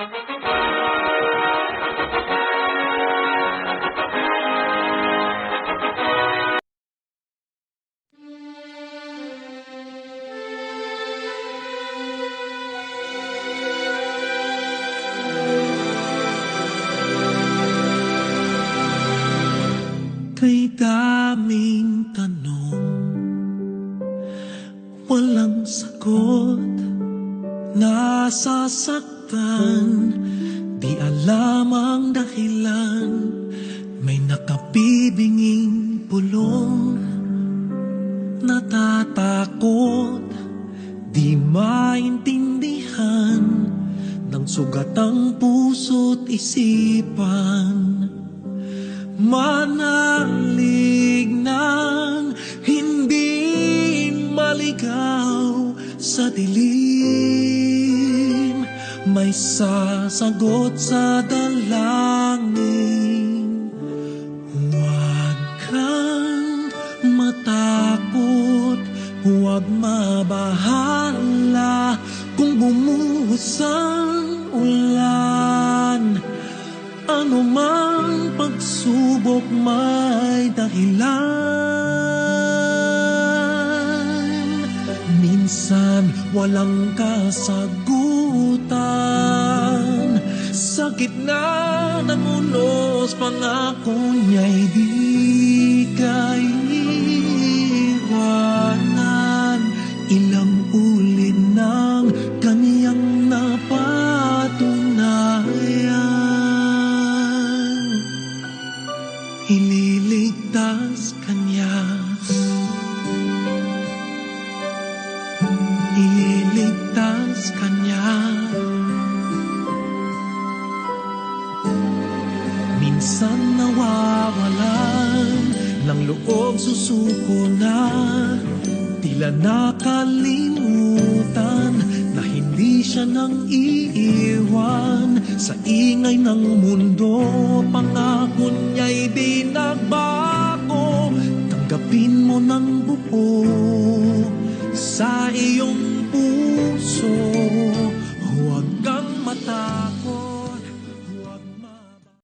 Kay daming tanong, walang sagot. Nasasaktan, di alam ang dahilan. May nakabibinging pulong, natatakot, di maintindihan ng sugat ang puso't isipan. Manalig ng hindi maligaw sa dilim, may sasagot sa dalangin. Huwag kang matakot, huwag mabahala kung bumuhos ang ulan. Ano mang pagsubok may dahilan. Minsan walang kasagutan, sa gitna ng unos pangako niya'y di kaiiwanan. Ilang ulit ng kaniyang napatunayan. Ililigtas kanya, ililigtas kanya. Minsan nawawalan ng loob, susuko na, tila nakalimutan na hindi siya nang iiwan. Sa ingay ng mundo, pangako niya'y di nagbago. Tanggapin mo ng buo sa iyong